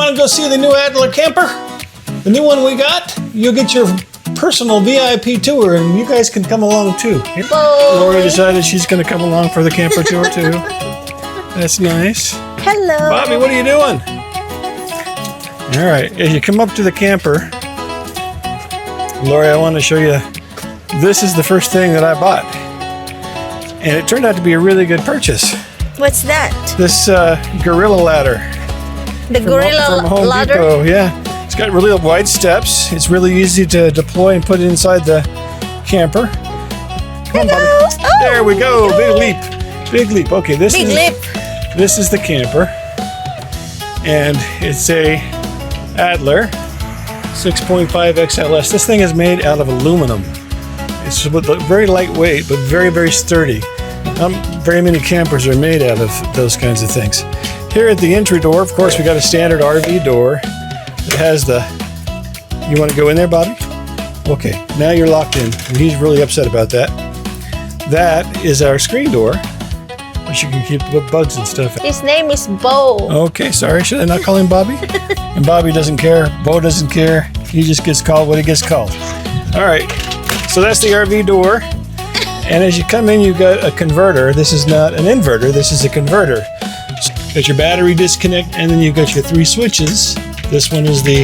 want to go see the new Adlar camper? The new one we got? You'll get your personal VIP tour, and you guys can come along too. Lori decided she's going to come along for the camper tour too. That's nice. Hello. Bobby, what are you doing? All right, as you come up to the camper, Lori, I want to show you. This is the first thing that I bought, and it turned out to be a really good purchase. What's that? This gorilla ladder. The gorilla from Home ladder? Depot, yeah. It's got really wide steps. It's really easy to deploy and put it inside the camper. Come on, Bobby. Oh, there we go. Big leap. Big leap. Okay, this is the camper. And it's a Adlar 6.5 XLS. This thing is made out of aluminum. It's very lightweight, but very, very sturdy. Not very many campers are made out of those kinds of things. Here at the entry door, of course, we got a standard RV door. It has the... You want to go in there, Bobby? Okay, now you're locked in. And he's really upset about that. That is our screen door, which you can keep bugs and stuff. His name is Beau. Okay, sorry. Should I not call him Bobby? And Bobby doesn't care. Beau doesn't care. He just gets called what he gets called. All right. So that's the RV door. And as you come in, you've got a converter. This is not an inverter. This is a converter. Got your battery disconnect, and then you've got your 3 switches. This one is the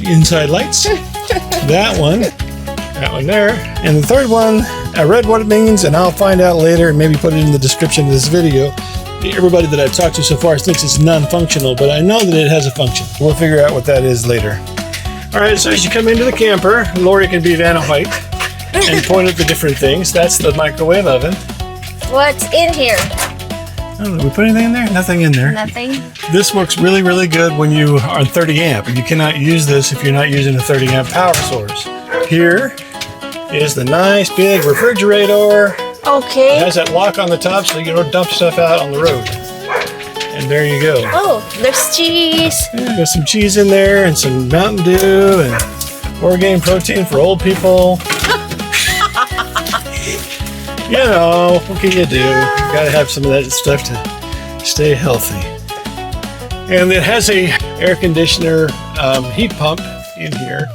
inside lights. That one there. And the third one, I read what it means, and I'll find out later and maybe put it in the description of this video. Everybody that I've talked to so far thinks it's non-functional, but I know that it has a function. We'll figure out what that is later. All right, so as you come into the camper, Lori can be Vanna White and point at the different things. That's the microwave oven. What's in here? I don't know, we put anything in there? Nothing in there. Nothing. This works really, really good when you are 30 amp. You cannot use this if you're not using a 30 amp power source. Here is the nice big refrigerator. Okay. It has that lock on the top so you don't dump stuff out on the road. And there you go. Oh, there's cheese. Yeah, there's some cheese in there and some Mountain Dew and organic protein for old people. You know, what can you do? You gotta have some of that stuff to stay healthy. And it has a air conditioner heat pump in here.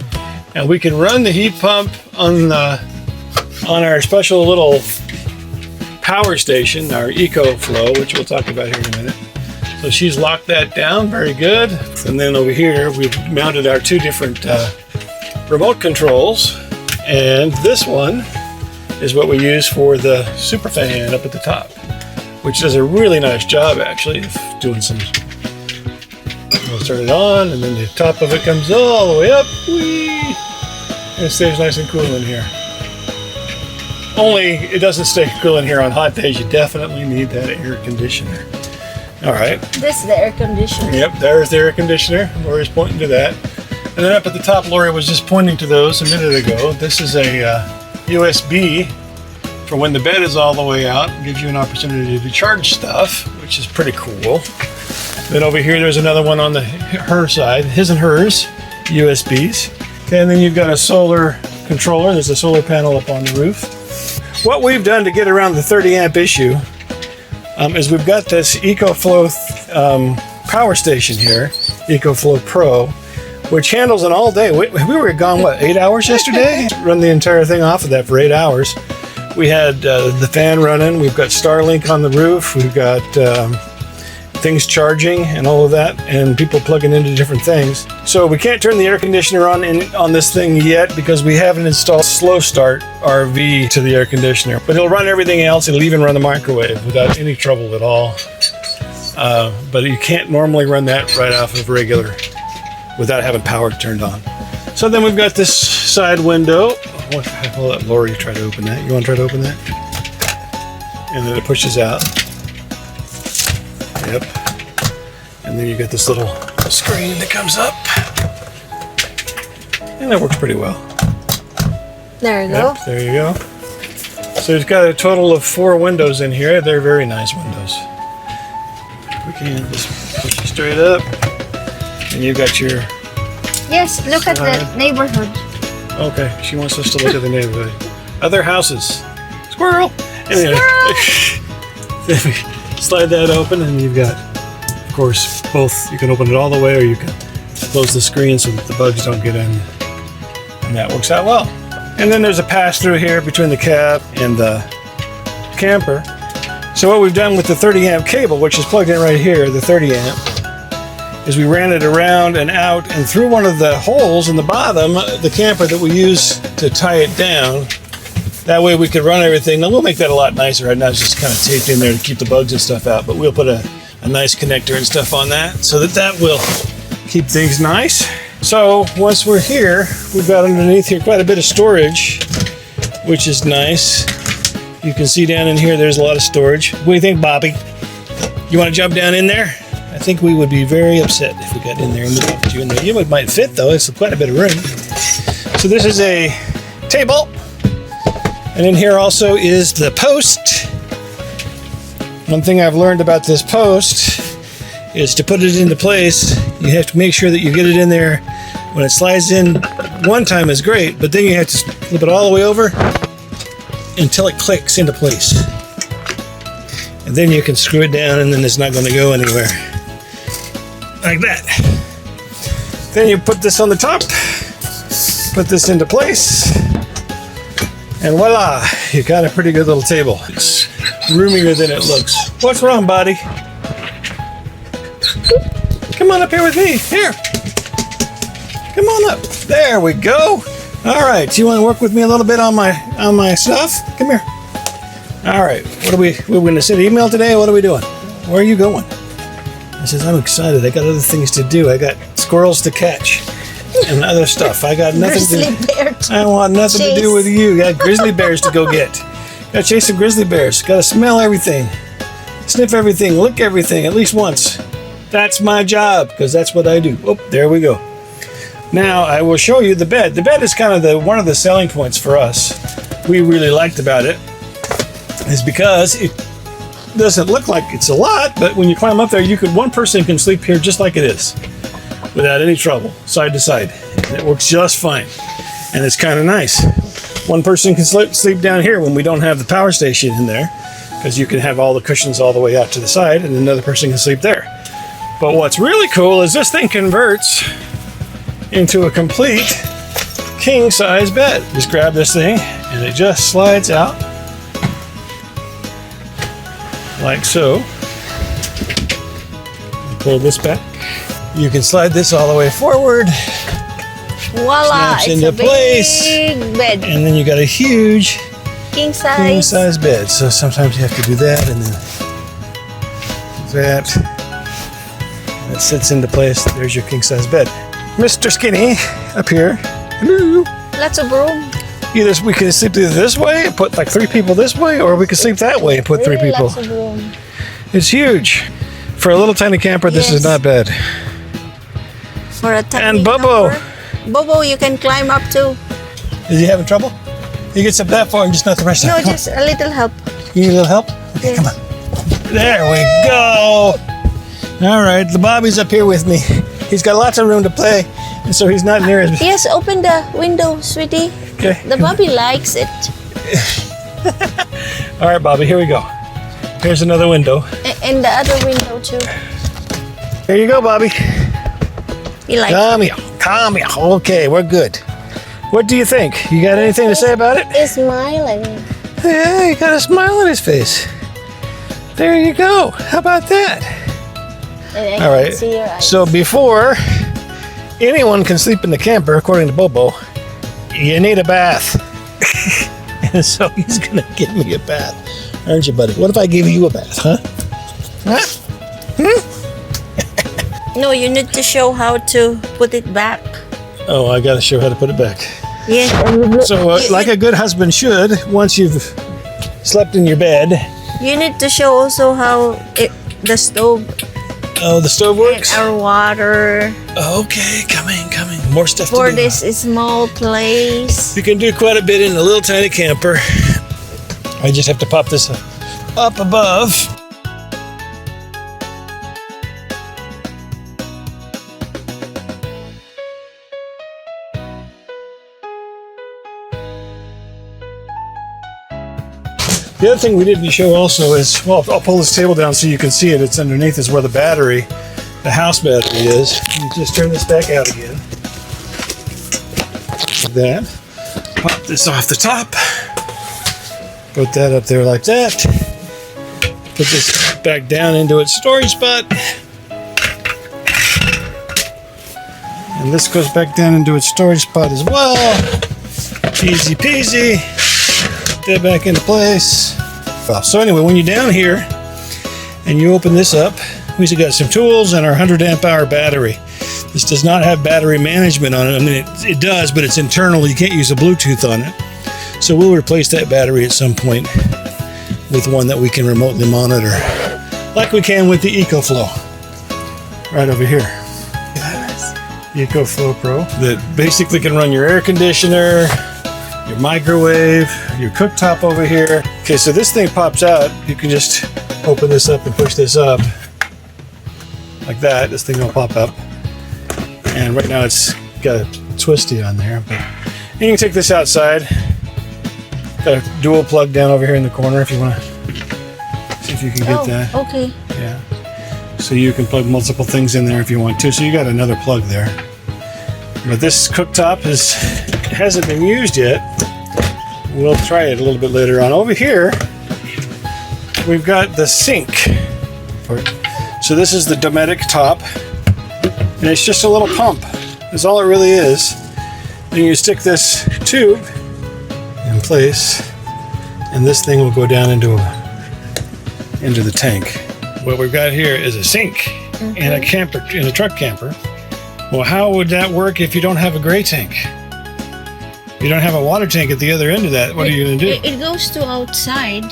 And we can run the heat pump on our special little power station, our EcoFlow, which we'll talk about here in a minute. So she's locked that down, very good. And then over here, we've mounted our 2 different remote controls. And this one is what we use for the super fan up at the top, which does a really nice job actually of doing some. We'll turn it on, and then the top of it comes all the way up. Whee! And it stays nice and cool in here. Only it doesn't stay cool in here on hot days. You definitely need that air conditioner. All right. This is the air conditioner. Yep, there's the air conditioner. Lori's pointing to that. And then up at the top, Lori was just pointing to those a minute ago. This is a USB for when the bed is all the way out. It gives you an opportunity to charge stuff, which is pretty cool. Then over here, there's another one on her side, his and hers, USBs. Okay, and then you've got a solar controller. There's a solar panel up on the roof. What we've done to get around the 30 amp issue is we've got this EcoFlow power station here, EcoFlow Pro, which handles an all day. We were gone, what, 8 hours yesterday? Run the entire thing off of that for 8 hours. We had the fan running. We've got Starlink on the roof. We've got things charging and all of that, and people plugging into different things. So we can't turn the air conditioner on this thing yet because we haven't installed Slow Start RV to the air conditioner. But it'll run everything else. It'll even run the microwave without any trouble at all. But you can't normally run that right off of regular without having power turned on. So then we've got this side window. I'll let Lori try to open that. You want to try to open that? And then it pushes out. Yep. And then you got this little screen that comes up. And that works pretty well. There you go. There you go. So it's got a total of 4 windows in here. They're very nice windows. We can just push it straight up. And you've got your... Yes, look at the neighborhood. Okay, she wants us to look at the neighborhood. Other houses. Squirrel! Anyway. Squirrel! Slide that open and you've got, of course, both. You can open it all the way or you can close the screen so that the bugs don't get in. And that works out well. And then there's a pass-through here between the cab and the camper. So what we've done with the 30 amp cable, which is plugged in right here, the 30 amp, is we ran it around and out and through one of the holes in the bottom, the camper that we use to tie it down. That way we could run everything. Now we'll make that a lot nicer. Right now it's just kind of taped in there to keep the bugs and stuff out, but we'll put a nice connector and stuff on that so that will keep things nice. So once we're here, we've got underneath here quite a bit of storage, which is nice. You can see down in here, there's a lot of storage. What do you think, Bobby? You want to jump down in there? I think we would be very upset if we got in there and we dropped you in there. You might fit though, it's quite a bit of room. So this is a table. And in here also is the post. One thing I've learned about this post is to put it into place, you have to make sure that you get it in there. When it slides in one time is great, but then you have to flip it all the way over until it clicks into place. And then you can screw it down and then it's not going to go anywhere. Like that. Then you put this on the top, put this into place, and voila, you got a pretty good little table. It's roomier than it looks. What's wrong, buddy? Come on up here with me. Here. Come on up. There we go. All right. You want to work with me a little bit on my stuff? Come here. All right. We're going to send an email today. What are we doing? Where are you going? I says, I'm excited. I got other things to do. I got squirrels to catch and other stuff. I got nothing I want nothing to do with you. Got grizzly bears to go get. Got to chase some grizzly bears. Got to smell everything, sniff everything, lick everything at least once. That's my job because that's what I do. Oh, there we go. Now I will show you the bed. The bed is kind of one of the selling points for us. We really liked about it is because it doesn't look like it's a lot, but when you climb up there, one person can sleep here just like it is without any trouble, side to side. And it works just fine. And it's kind of nice. One person can sleep down here when we don't have the power station in there because you can have all the cushions all the way out to the side and another person can sleep there. But what's really cool is this thing converts into a complete king-size bed. Just grab this thing and it just slides out like so. Pull this back. You can slide this all the way forward. Voila! Snaps into place. Big bed. And then you got a huge King-size bed. So sometimes you have to do that and then that. And it sits into place. There's your king-size bed. Mr. Skinny up here. Hello. Lots of room. Either we can sleep this way and put like 3 people this way, or we can sleep that way and put 3 people. Lots of room. It's huge. For a little tiny camper, this is not bad. For a tiny And Bobo. camper. Bobo, you can climb up too. Is he having trouble? He gets up that far and just not the rest of No, it. Come just a little help. You need a little help? Okay, Yes. come on. There we go. All right, the Bobby's up here with me. He's got lots of room to play, and so he's not near as... Yes, open the window, sweetie. Okay. The Bobby likes it. All right, Bobby, here we go. Here's another window. And the other window too. Here you go, Bobby. He likes Come here. Okay, we're good. What do you think? You got anything to say about it? He's smiling. Yeah, he got a smile on his face. There you go. How about that? And I All can right. see your eyes. So before anyone can sleep in the camper, according to Bobo, you need a bath. And so he's gonna give me a bath, aren't you, buddy? What if I give you a bath, huh? No, you need to show how to put it back. Oh, I gotta show how to put it back. Yes. So, like a good husband should, once you've slept in your bed. You need to show also how the stove Oh, the stove and works? our water Okay, coming. More stuff for to do. this small place. You can do quite a bit in a little tiny camper. I just have to pop this up above. The other thing we didn't show also is, well, I'll pull this table down so you can see it. It's underneath is where the battery the house battery is. You just turn this back out again. Like that. Pop this off the top. Put that up there like that. Put this back down into its storage spot. And this goes back down into its storage spot as well. Easy peasy. Put that back into place. So anyway, when you're down here and you open this up, we still got some tools and our 100 amp hour battery. This does not have battery management on it. I mean, it does, but it's internal. You can't use a Bluetooth on it. So we'll replace that battery at some point with one that we can remotely monitor, like we can with the EcoFlow right over here. The EcoFlow Pro that basically can run your air conditioner, your microwave, your cooktop over here. Okay, so this thing pops out. You can just open this up and push this up like that. This thing will pop up. And right now it's got a twisty on there, but you can take this outside. Got a dual plug down over here in the corner if you want to see if you can get that. Okay. Yeah. So you can plug multiple things in there if you want to. So you got another plug there. But this cooktop hasn't been used yet. We'll try it a little bit later on. Over here, we've got the sink. So this is the Dometic top. And it's just a little pump. That's all it really is. Then you stick this tube in place, and this thing will go down into the tank. What we've got here is a sink in a truck camper. Well, how would that work if you don't have a gray tank? You don't have a water tank at the other end of that. What are you going to do? It goes to outside.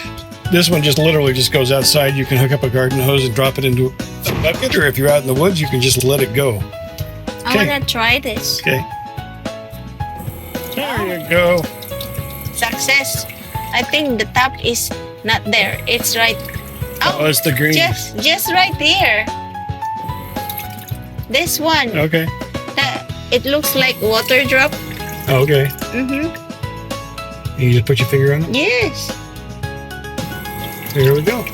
This one just literally just goes outside. You can hook up a garden hose and drop it into a bucket, or if you're out in the woods, you can just let it go. I want to try this. Okay. There you go. Success. I think the top is not there. It's right. Oh, it's the green. Just right there. This one. Okay. It looks like water drop. Okay. Mm-hmm. You just put your finger on it? Yes. Here we go.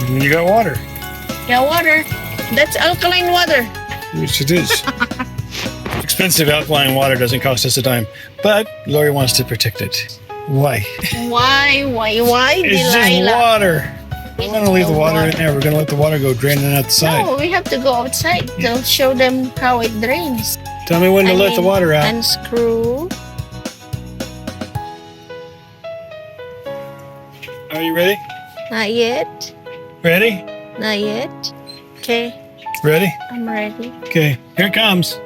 And you got water. Yeah, water. That's alkaline water. Yes, it is. Expensive alkaline water doesn't cost us a dime, but Lori wants to protect it. Why? Why, It's Delilah? just water. We're going to leave the water in there. We're going to let the water go draining out the side. No, we have to go outside to show them how it drains. Tell me when to let the water out. Unscrew. Are you ready? Not yet. Ready? Not yet. Okay, Ready? I'm ready. Okay, here it comes.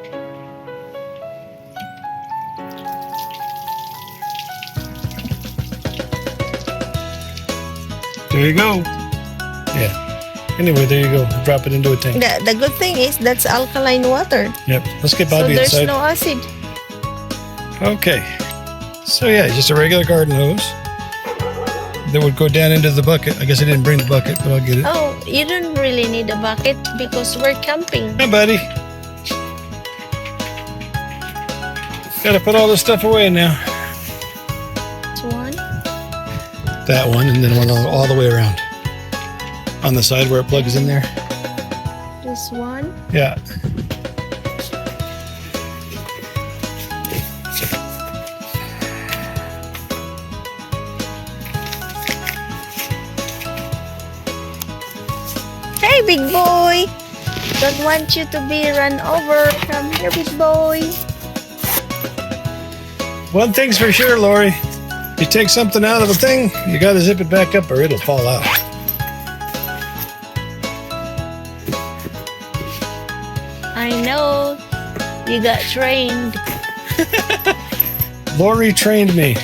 There you go. Yeah. Anyway, there you go. Drop it into a tank. The good thing is that's alkaline water. Yep. Let's get So Bobby there's inside. no acid. Okay. So yeah, just a regular garden hose that would go down into the bucket. I guess I didn't bring the bucket, but I'll get it. Oh, you don't really need a bucket because we're camping. Hey, buddy. Gotta put all this stuff away now. This one. That one, and then one all the way around. On the side where it plugs in there. This one. Yeah. Hey, big boy. Don't want you to be run over. Come here, big boy. One thing's for sure, Lori. You take something out of a thing, you gotta zip it back up or it'll fall out. I know. You got trained. Lori trained me.